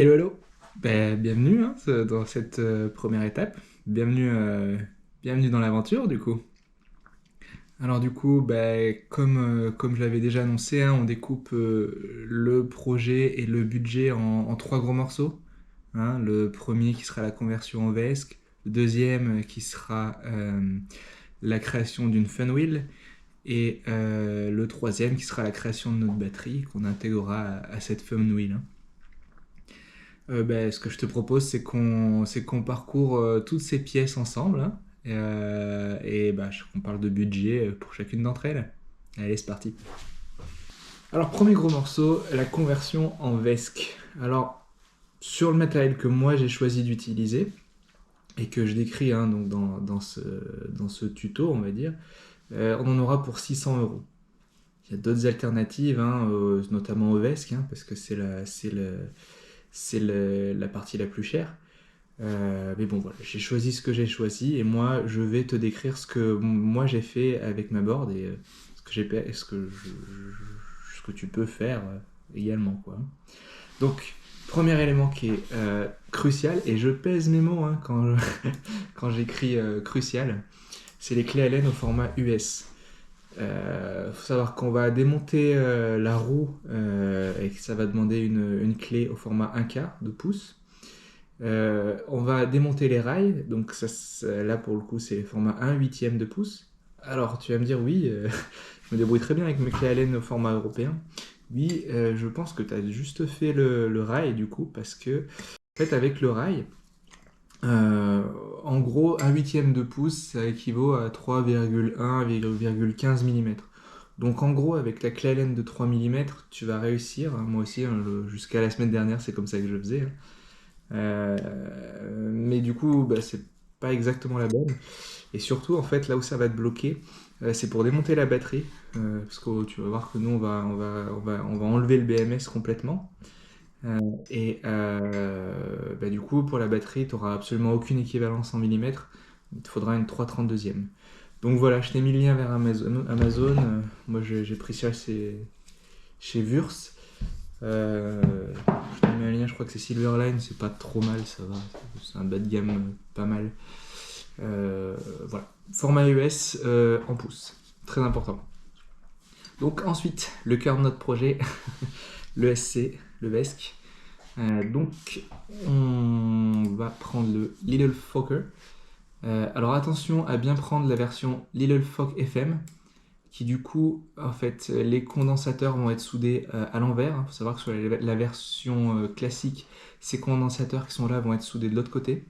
Hello, hello. Bienvenue hein, dans cette première étape. Bienvenue dans l'aventure du coup. Alors du coup, comme je l'avais déjà annoncé, hein, on découpe le projet et le budget en trois gros morceaux. Hein. Le premier qui sera la conversion en VESC, le deuxième qui sera la création d'une Funwheel, et le troisième qui sera la création de notre batterie qu'on intégrera à cette Funwheel. Hein. Ce que je te propose, c'est qu'on parcourt toutes ces pièces ensemble, hein, qu'on parle de budget pour chacune d'entre elles. Allez, c'est parti. Alors, premier gros morceau, la conversion en VESC. Alors, sur le matériel que moi j'ai choisi d'utiliser et que je décris hein, donc dans ce tuto, on va dire, on en aura pour 600 euros. Il y a d'autres alternatives, hein, notamment au VESC, hein, parce que c'est la partie la plus chère. Mais bon, voilà, j'ai choisi ce que j'ai choisi et moi, je vais te décrire ce que moi j'ai fait avec ma board et ce que tu peux faire également, quoi. Donc, premier élément qui est crucial, et je pèse mes mots hein, quand j'écris crucial, c'est les clés Allen au format US. Faut savoir qu'on va démonter la roue et que ça va demander une clé au format 1/4 de pouce. On va démonter les rails, donc là pour le coup c'est le format 1/8 de pouce. Alors tu vas me dire oui, je me débrouille très bien avec mes clés Allen au format européen. Oui, je pense que tu as juste fait le rail du coup, parce que en fait avec le rail, euh, en gros 1/8 de pouce ça équivaut à 3,1,15 mm. Donc en gros avec ta clé Allen de 3 mm tu vas réussir, hein, moi aussi hein, jusqu'à la semaine dernière c'est comme ça que je faisais. Hein. Mais du coup, c'est pas exactement la bonne. Et surtout, en fait, là où ça va te bloquer, c'est pour démonter la batterie. Parce que tu vas voir que nous, on va enlever le BMS complètement. Du coup, pour la batterie, tu n'auras absolument aucune équivalence en millimètres. Il te faudra une 3/32e. Donc voilà, je t'ai mis le lien vers Amazon. Moi, j'ai pris ça chez Wurs. Je t'ai mis un lien, je crois que c'est Silverline, c'est pas trop mal, ça va. C'est un bas de gamme pas mal. Voilà. Format US en pouces. Très important. Donc ensuite, le cœur de notre projet, le SC, le VESC. Donc on va prendre le Little Fokker. Alors attention à bien prendre la version Little Fock FM, qui du coup, en fait, les condensateurs vont être soudés à l'envers. Il faut savoir que sur la version classique, ces condensateurs qui sont là vont être soudés de l'autre côté.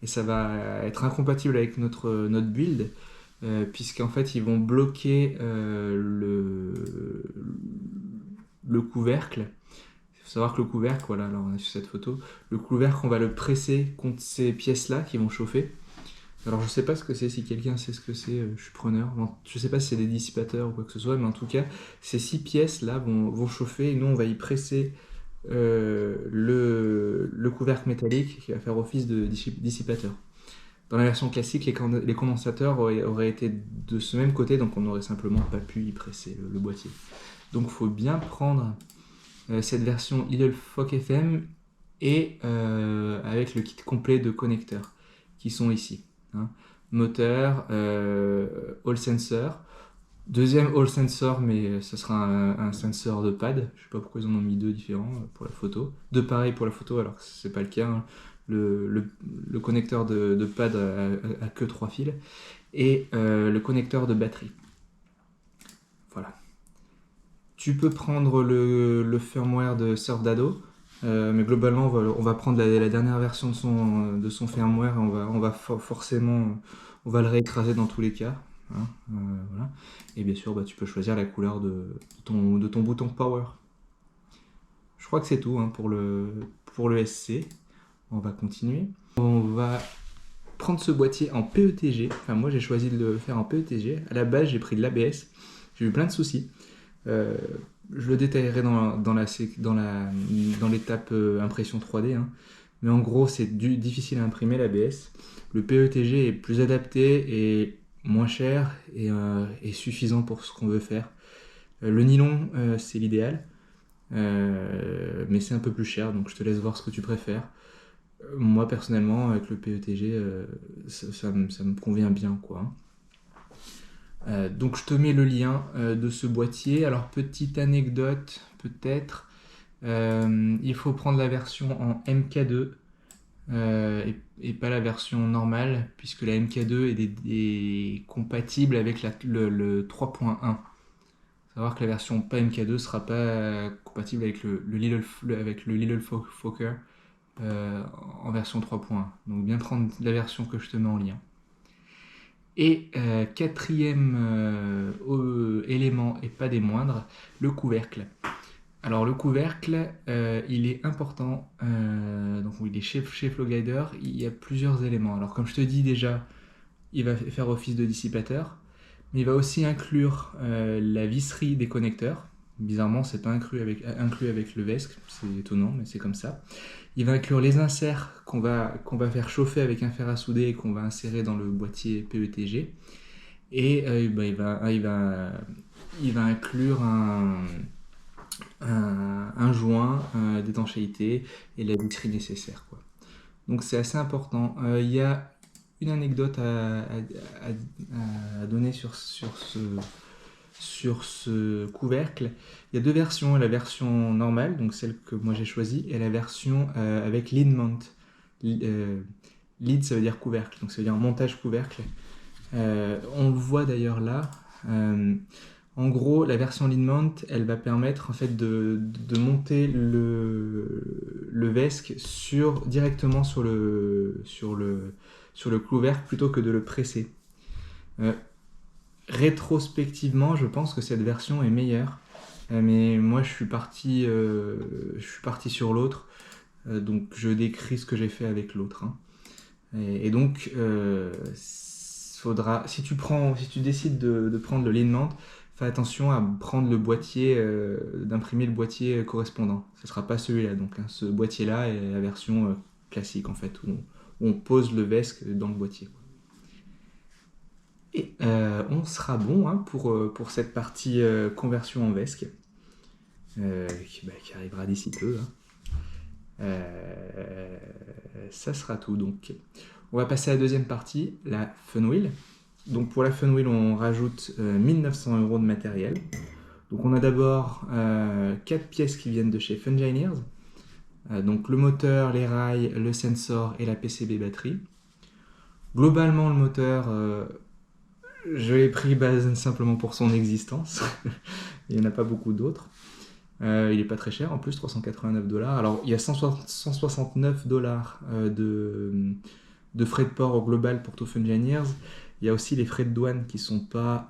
Et ça va être incompatible avec notre build, puisqu'en fait, ils vont bloquer le couvercle. Il faut savoir que le couvercle, voilà, alors on est sur cette photo, le couvercle, on va le presser contre ces pièces-là qui vont chauffer. Alors je sais pas ce que c'est, si quelqu'un sait ce que c'est, je suis preneur. Bon, je sais pas si c'est des dissipateurs ou quoi que ce soit, mais en tout cas, ces 6 pièces là vont chauffer et nous on va y presser le couvercle métallique qui va faire office de dissipateur. Dans la version classique, les condensateurs auraient été de ce même côté, donc on n'aurait simplement pas pu y presser le boîtier. Donc il faut bien prendre cette version Lidl Fock FM et avec le kit complet de connecteurs qui sont ici. Hein. Moteur, Hall Sensor, deuxième Hall Sensor, mais ce sera un sensor de pad. Je sais pas pourquoi ils en ont mis deux différents pour la photo. Deux pareils pour la photo, alors que c'est pas le cas. Hein. Le connecteur de pad a que 3 fils et le connecteur de batterie. Voilà. Tu peux prendre le firmware de Surfdado. Mais globalement, on va prendre la dernière version de son firmware et forcément, on va le réécraser dans tous les cas. Hein, voilà. Et bien sûr, tu peux choisir la couleur de ton bouton Power. Je crois que c'est tout hein, pour le SC. On va continuer. On va prendre ce boîtier en PETG. Enfin, moi, j'ai choisi de le faire en PETG. À la base, j'ai pris de l'ABS. J'ai eu plein de soucis. Je le détaillerai dans l'étape impression 3D. Hein. Mais en gros, c'est difficile à imprimer l'ABS. Le PETG est plus adapté et moins cher et suffisant pour ce qu'on veut faire. Le nylon, c'est l'idéal. Mais c'est un peu plus cher, donc je te laisse voir ce que tu préfères. Moi, personnellement, avec le PETG, ça me convient bien, quoi. Donc je te mets le lien de ce boîtier. Alors petite anecdote peut-être, il faut prendre la version en MK2 et pas la version normale, puisque la MK2 est compatible avec le 3.1. Savoir que la version pas MK2 sera pas compatible avec avec le Little Fokker en version 3.1. Donc bien prendre la version que je te mets en lien. Et quatrième élément, et pas des moindres, le couvercle. Alors le couvercle, il est important, donc il est chez Flowguider, il y a plusieurs éléments. Alors comme je te dis déjà, il va faire office de dissipateur, mais il va aussi inclure la visserie des connecteurs. Bizarrement, c'est pas inclus avec le VESC, c'est étonnant, mais c'est comme ça. Il va inclure les inserts qu'on va faire chauffer avec un fer à souder et qu'on va insérer dans le boîtier PETG. Et il va inclure un joint d'étanchéité et la vitrine nécessaire, quoi. Donc c'est assez important. Il y a une anecdote à donner sur ce couvercle. Il y a deux versions, la version normale, donc celle que moi j'ai choisie, et la version avec lead mount. Lead, ça veut dire couvercle, donc ça veut dire montage couvercle. On le voit d'ailleurs là. En gros, la version lead mount, elle va permettre en fait de monter le VESC directement sur le couvercle plutôt que de le presser. Rétrospectivement, je pense que cette version est meilleure, mais moi je suis parti sur l'autre, donc je décris ce que j'ai fait avec l'autre, hein. Et donc, si tu décides de prendre le lead mount, fais attention à prendre le boîtier, d'imprimer le boîtier correspondant. Ce ne sera pas celui-là, donc hein, ce boîtier-là est la version classique en fait, où on pose le VESC dans le boîtier. Et on sera bon, hein, pour cette partie conversion en VESC, qui arrivera d'ici peu, hein. Ça sera tout. Donc, on va passer à la deuxième partie, la Funwheel. Donc pour la Funwheel, on rajoute 1900 € de matériel. Donc on a d'abord 4 pièces qui viennent de chez Fungineers. Donc le moteur, les rails, le sensor et la PCB batterie. Globalement, le moteur, je l'ai pris simplement pour son existence. Il n'y en a pas beaucoup d'autres. Il n'est pas très cher, en plus 389 $. Alors il y a 169 $ de frais de port au global pour tout Fungineers. Il y a aussi les frais de douane qui sont pas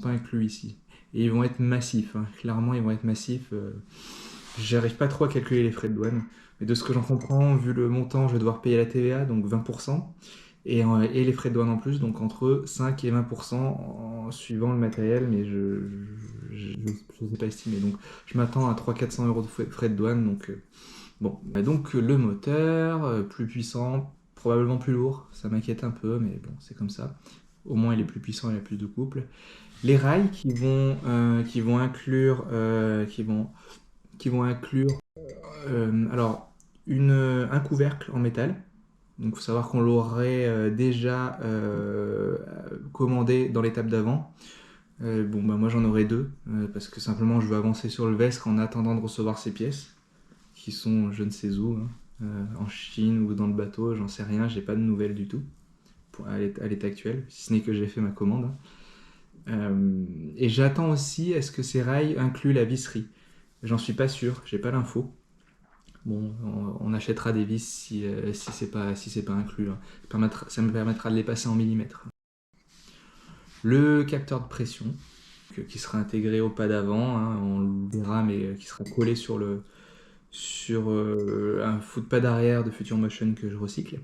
inclus ici. Et ils vont être massifs, hein. Clairement, ils vont être massifs. J'arrive pas trop à calculer les frais de douane. Mais de ce que j'en comprends, vu le montant, je vais devoir payer la TVA, donc 20%. Et les frais de douane en plus, donc entre 5 et 20% suivant le matériel, mais je ne sais pas estimer. Donc je m'attends à 300-400 € de frais de douane. Donc, bon. Donc le moteur, plus puissant, probablement plus lourd, ça m'inquiète un peu, mais bon, c'est comme ça. Au moins il est plus puissant, il a plus de couple. Les rails qui vont inclure alors un couvercle en métal. Donc il faut savoir qu'on l'aurait déjà commandé dans l'étape d'avant. Moi j'en aurai deux, parce que simplement je veux avancer sur le VESC en attendant de recevoir ces pièces, qui sont je ne sais où, hein, en Chine ou dans le bateau, j'en sais rien, j'ai pas de nouvelles du tout à l'état actuel, si ce n'est que j'ai fait ma commande, hein. Et j'attends aussi, est-ce que ces rails incluent la visserie? J'en suis pas sûr, j'ai pas l'info. Bon, on achètera des vis si c'est pas inclus, hein. Ça me permettra de les passer en millimètres. Le capteur de pression, qui sera intégré au pas d'avant, hein, on le verra, mais qui sera collé sur un footpad arrière de Future Motion que je recycle.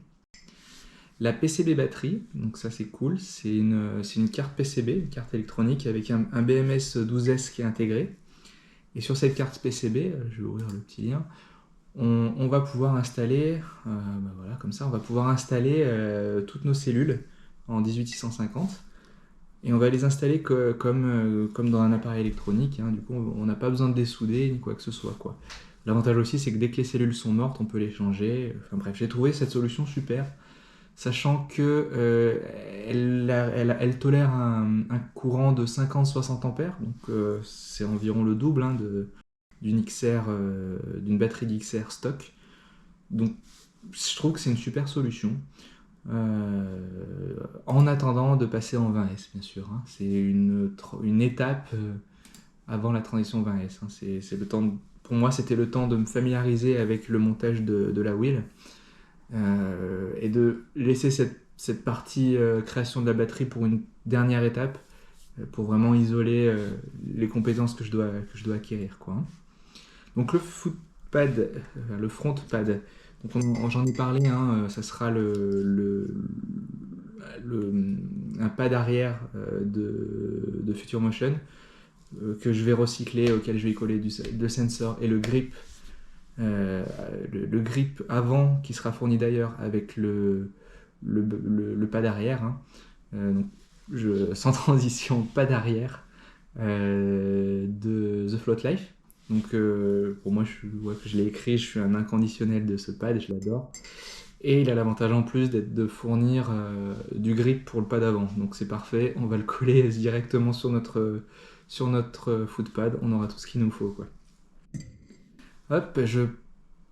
La PCB batterie, donc ça c'est cool, c'est une carte PCB, une carte électronique avec un BMS 12S qui est intégré. Et sur cette carte PCB, je vais ouvrir le petit lien, on va pouvoir installer, voilà, comme ça, on va pouvoir installer toutes nos cellules en 18650. Et on va les installer comme dans un appareil électronique, hein. Du coup, on n'a pas besoin de les souder ni quoi que ce soit, quoi. L'avantage aussi, c'est que dès que les cellules sont mortes, on peut les changer. Enfin bref, j'ai trouvé cette solution super, sachant que elle tolère un courant de 50-60 ampères, donc c'est environ le double, hein, d'une batterie d'XR stock. Donc je trouve que c'est une super solution. En attendant de passer en 20S, bien sûr, hein. C'est une étape avant la transition 20S, hein. C'est le temps pour moi, c'était le temps de me familiariser avec le montage de la wheel, et de laisser cette partie création de la batterie pour une dernière étape, pour vraiment isoler les compétences que je dois acquérir, quoi, hein. Donc le front pad, donc j'en ai parlé, hein, ça sera un pad arrière de Future Motion, que je vais recycler, auquel je vais coller le sensor et le grip, le grip avant qui sera fourni d'ailleurs avec le pad arrière, hein. Donc, sans transition, pad arrière de The Float Life. Donc pour moi, je l'ai écrit, je suis un inconditionnel de ce pad, je l'adore. Et il a l'avantage en plus de fournir du grip pour le pad avant. Donc c'est parfait, on va le coller directement sur notre footpad, on aura tout ce qu'il nous faut, quoi. Hop, je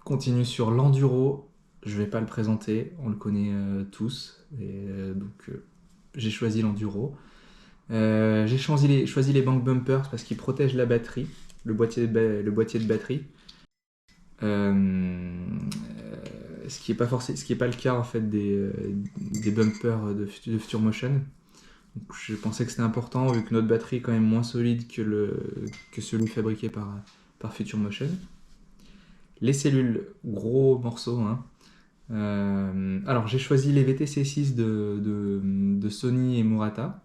continue sur l'enduro. Je vais pas le présenter, on le connaît tous. Et donc j'ai choisi l'enduro. J'ai choisi les bank bumpers parce qu'ils protègent la batterie, le boîtier de batterie. Ce qui est pas le cas en fait des bumpers de Future Motion. Donc, je pensais que c'était important vu que notre batterie est quand même moins solide que celui fabriqué par Future Motion. Les cellules, gros morceaux, hein. Alors j'ai choisi les VTC6 de Sony et Murata.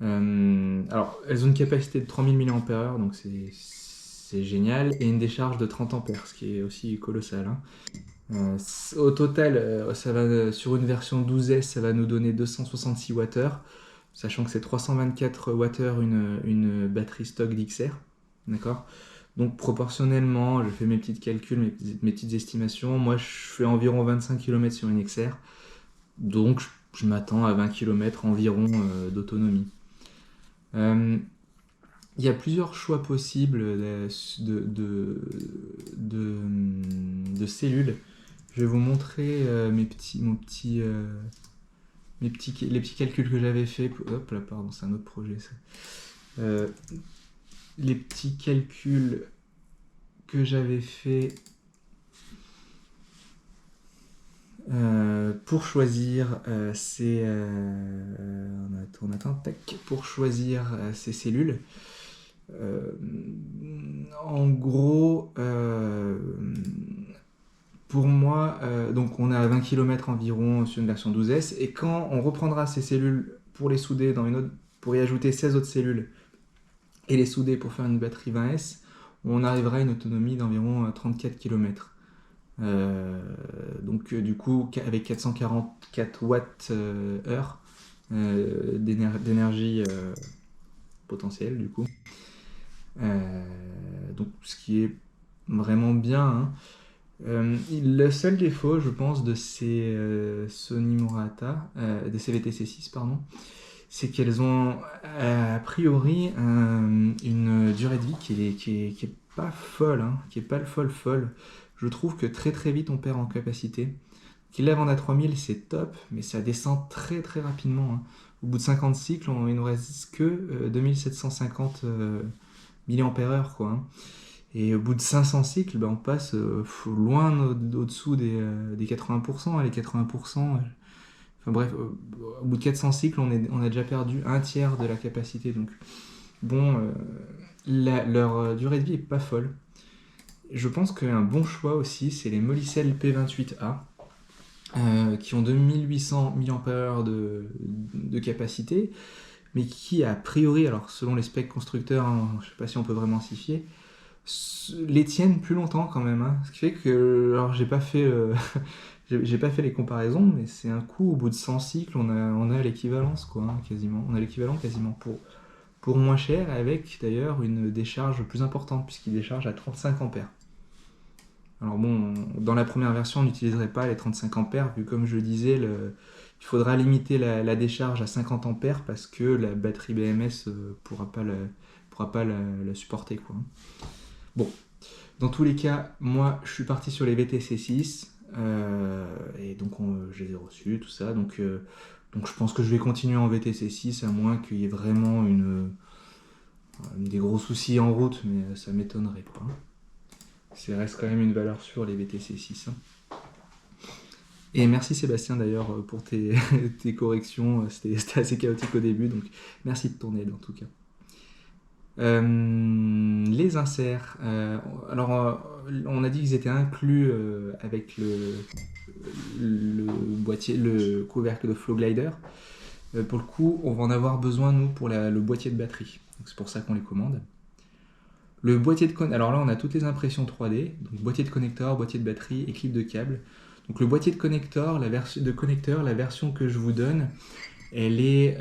Alors elles ont une capacité de 3000 mAh, donc c'est génial, et une décharge de 30 ampères, ce qui est aussi colossal, hein. Au total, sur une version 12S, ça va nous donner 266 Wh, sachant que c'est 324 Wh une batterie stock d'XR. D'accord? Donc proportionnellement, je fais mes petits calculs, mes petites estimations. Moi, je fais environ 25 km sur une XR. Donc je m'attends à 20 km environ d'autonomie. Il y a plusieurs choix possibles de cellules. Je vais vous montrer les petits calculs que j'avais fait. Hop là, pardon, c'est un autre projet, ça. Les petits calculs que j'avais fait pour choisir pour choisir ces cellules. En gros, pour moi, donc on est à 20 km environ sur une version 12S, et quand on reprendra ces cellules pour les souder pour y ajouter 16 autres cellules et les souder pour faire une batterie 20S, on arrivera à une autonomie d'environ 34 km. Donc du coup, avec 444 Wh d'énergie potentielle, du coup. Donc ce qui est vraiment bien, hein. Le seul défaut, je pense, de ces Sony Murata, des CVTC6, pardon, c'est qu'elles ont a priori une durée de vie qui est pas folle, hein, qui est pas le folle. Je trouve que très très vite on perd en capacité. Qu'ils la vendent à 3000, c'est top, mais ça descend très très rapidement, hein. Au bout de 50 cycles, il nous reste que 2750 mAh, quoi, hein. Et au bout de 500 cycles, on passe loin au-dessous des 80%, hein, les 80%. Enfin bref, au bout de 400 cycles, on a déjà perdu un tiers de la capacité. Donc bon, leur durée de vie est pas folle. Je pense qu'un bon choix aussi, c'est les Molicel P28A, qui ont 2800 mAh de capacité, mais qui a priori, alors selon les specs constructeurs, hein, je ne sais pas si on peut vraiment s'y fier, les tiennent plus longtemps quand même, hein. Ce qui fait que, alors j'ai pas fait J'ai pas fait les comparaisons, mais c'est un coup, au bout de 100 cycles, on a l'équivalence, quoi, hein, quasiment. On a l'équivalent quasiment pour moins cher, avec d'ailleurs une décharge plus importante, puisqu'il décharge à 35 ampères. Alors bon, dans la première version, on n'utiliserait pas les 35 ampères, vu comme je le disais, il faudra limiter la décharge à 50 ampères parce que la batterie BMS pourra pas la supporter, quoi. Bon, dans tous les cas, moi, je suis parti sur les VTC 6, et donc je les ai reçus, tout ça. Donc je pense que je vais continuer en VTC 6, à moins qu'il y ait vraiment des gros soucis en route, mais ça m'étonnerait pas. Ça reste quand même une valeur sûre, les VTC 6. Hein. Et merci Sébastien d'ailleurs pour tes corrections. C'était assez chaotique au début, donc merci de ton aide en tout cas. Les inserts. On a dit qu'ils étaient inclus avec le boîtier, le couvercle de Flow Glider. Pour le coup, on va en avoir besoin, nous, pour le boîtier de batterie. Donc, c'est pour ça qu'on les commande. Le boîtier de alors là, on a toutes les impressions 3D. Donc, boîtier de connecteur, boîtier de batterie et clip de câble. Donc, le boîtier de connecteur, la version que je vous donne, elle est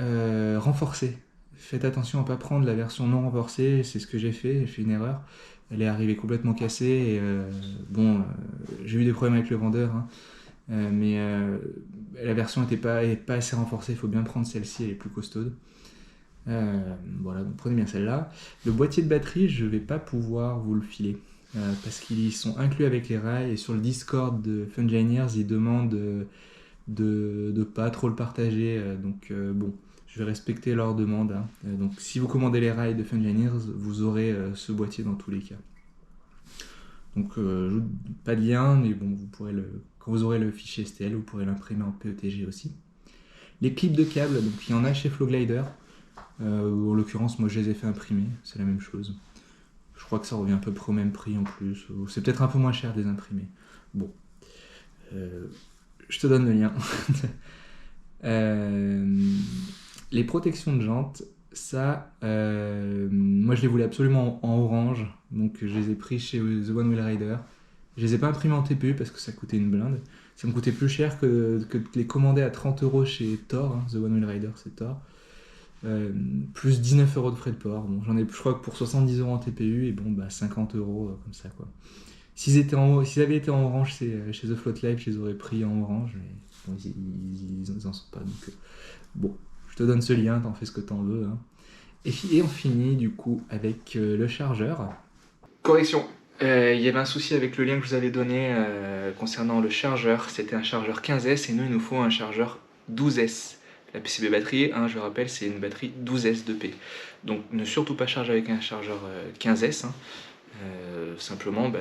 renforcée. Faites attention à ne pas prendre la version non renforcée, c'est ce que j'ai fait une erreur. Elle est arrivée complètement cassée, et j'ai eu des problèmes avec le vendeur, hein. Mais la version n'était pas assez renforcée, il faut bien prendre celle-ci, elle est plus costaude. Voilà, donc prenez bien celle-là. Le boîtier de batterie, je ne vais pas pouvoir vous le filer, parce qu'ils sont inclus avec les rails, et sur le Discord de Fungineers, ils demandent de pas trop le partager, bon. Je vais respecter leur demande. Hein. Donc, si vous commandez les rails de Fungineers, vous aurez ce boîtier dans tous les cas. Donc, pas de lien, mais bon, quand vous aurez le fichier STL, vous pourrez l'imprimer en PETG aussi. Les clips de câbles, donc il y en a chez Flowglider. En l'occurrence, moi je les ai fait imprimer, c'est la même chose. Je crois que ça revient à peu près au même prix en plus. C'est peut-être un peu moins cher de les imprimer. Bon. Je te donne le lien. Les protections de jantes, ça, moi je les voulais absolument en orange, donc je les ai pris chez The One Wheel Rider. Je les ai pas imprimés en TPU parce que ça coûtait une blinde. Ça me coûtait plus cher que de les commander à 30€ chez Thor, hein, The One Wheel Rider, c'est Thor. Plus 19€ de frais de port. Bon, j'en ai, je crois que pour 70€ en TPU, et bon, 50€ comme ça, quoi. S'ils avaient été en orange chez The Float Life, je les aurais pris en orange, mais bon, ils en sont pas. Donc, bon, je te donne ce lien, t'en fais ce que t'en veux. Hein. Et on finit du coup avec le chargeur. Correction, il y avait un souci avec le lien que je vous avais donné concernant le chargeur. C'était un chargeur 15S et nous, il nous faut un chargeur 12S. La PCB batterie, hein, je rappelle, c'est une batterie 12S 2P. Donc ne surtout pas charger avec un chargeur 15S. Hein. Simplement,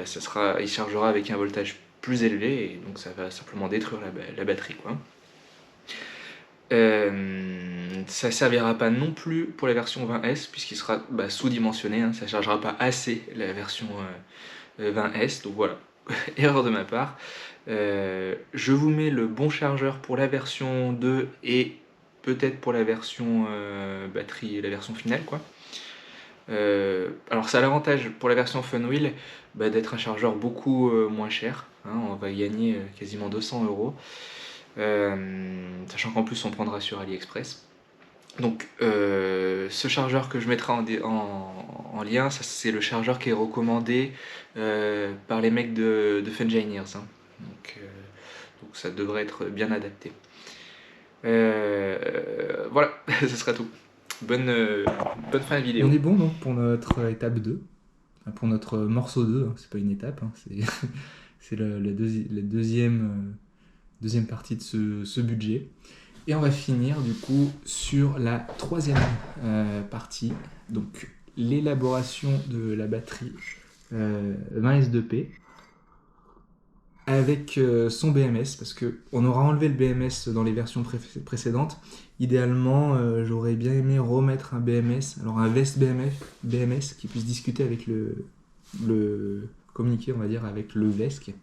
il chargera avec un voltage plus élevé et donc ça va simplement détruire la batterie, quoi. Ça ne servira pas non plus pour la version 20S puisqu'il sera sous-dimensionné, hein, ça ne chargera pas assez la version 20S, donc voilà, erreur de ma part. Je vous mets le bon chargeur pour la version 2 et peut-être pour la version batterie, la version finale, quoi. Alors ça a l'avantage pour la version Funwheel d'être un chargeur beaucoup moins cher, hein, on va gagner quasiment 200€. Sachant qu'en plus on prendra sur AliExpress. Donc ce chargeur que je mettrai en lien, ça, c'est le chargeur qui est recommandé par les mecs de Fungineers, hein. Donc ça devrait être bien adapté. Voilà, ce sera tout. Bonne fin de vidéo. On est bon donc pour notre étape 2, pour notre morceau 2, hein. C'est pas une étape, hein. C'est la deuxième partie de ce budget. Et on va finir du coup sur la troisième partie, donc l'élaboration de la batterie 20S2P avec son BMS, parce qu'on aura enlevé le BMS dans les versions précédentes. Idéalement, j'aurais bien aimé remettre un BMS, alors un VEST BMS qui puisse discuter avec communiquer, on va dire, avec le VESC.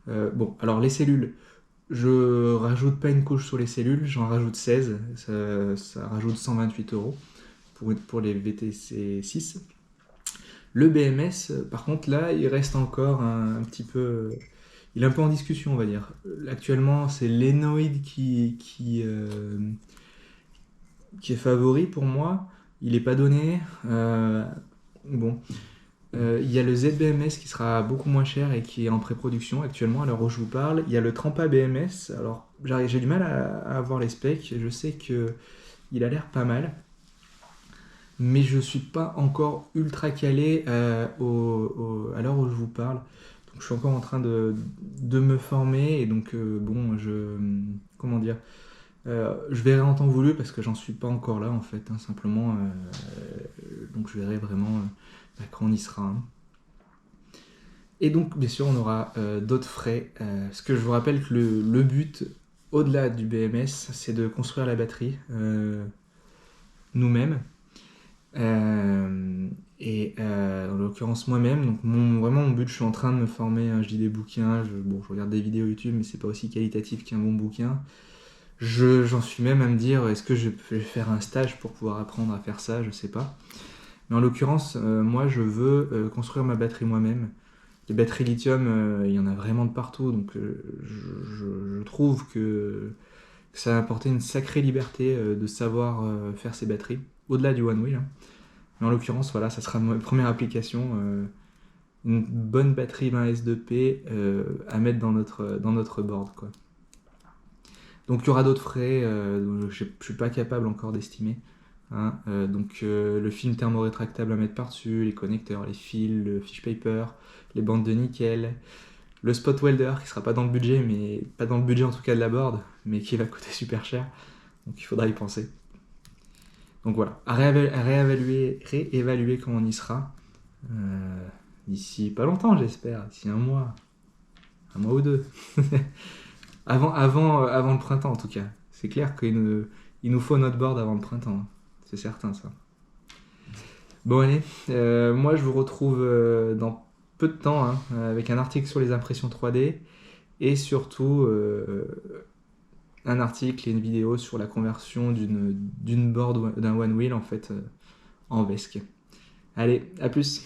Bon, alors les cellules, je rajoute pas une couche sur les cellules, j'en rajoute 16, ça rajoute 128€ pour les VTC 6. Le BMS, par contre, là, il reste encore un petit peu... il est un peu en discussion, on va dire. Actuellement, c'est l'Enoid qui est favori pour moi. Il n'est pas donné. Bon. Il y a le ZBMS qui sera beaucoup moins cher et qui est en pré-production actuellement à l'heure où je vous parle. Il y a le Trampa BMS. Alors, j'ai du mal à avoir les specs. Je sais qu'il a l'air pas mal. Mais je suis pas encore ultra calé à l'heure où je vous parle. Donc, je suis encore en train de me former. Et donc, bon, comment dire, je verrai en temps voulu parce que j'en suis pas encore là en fait, hein, simplement. Donc je verrai vraiment quand on y sera. Hein. Et donc bien sûr on aura d'autres frais. Parce que je vous rappelle que le but au-delà du BMS, c'est de construire la batterie nous-mêmes. En l'occurrence moi-même, donc vraiment mon but, je suis en train de me former, hein, je lis des bouquins, je regarde des vidéos YouTube, mais c'est pas aussi qualitatif qu'un bon bouquin. J'en suis même à me dire, est-ce que je vais faire un stage pour pouvoir apprendre à faire ça, je sais pas. Mais en l'occurrence, moi je veux construire ma batterie moi-même. Les batteries lithium, il y en a vraiment de partout, donc je trouve que ça va apporter une sacrée liberté de savoir faire ces batteries, au-delà du One Wheel. Hein. Mais en l'occurrence, voilà, ça sera ma première application. Une bonne batterie 20 S2P à mettre dans notre board, quoi. Donc il y aura d'autres frais, je ne suis pas capable encore d'estimer. Hein. Le film thermorétractable à mettre par-dessus, les connecteurs, les fils, le fish paper, les bandes de nickel, le spot welder qui sera pas dans le budget, mais pas dans le budget en tout cas de la board, mais qui va coûter super cher. Donc il faudra y penser. Donc voilà, à réévaluer quand on y sera. D'ici pas longtemps j'espère, d'ici un mois ou deux. Avant le printemps en tout cas. C'est clair qu'il nous faut notre board avant le printemps. Hein. C'est certain ça. Bon allez, moi je vous retrouve dans peu de temps hein, avec un article sur les impressions 3D et surtout un article et une vidéo sur la conversion d'une board d'un One Wheel en fait en VESC. Allez, à plus.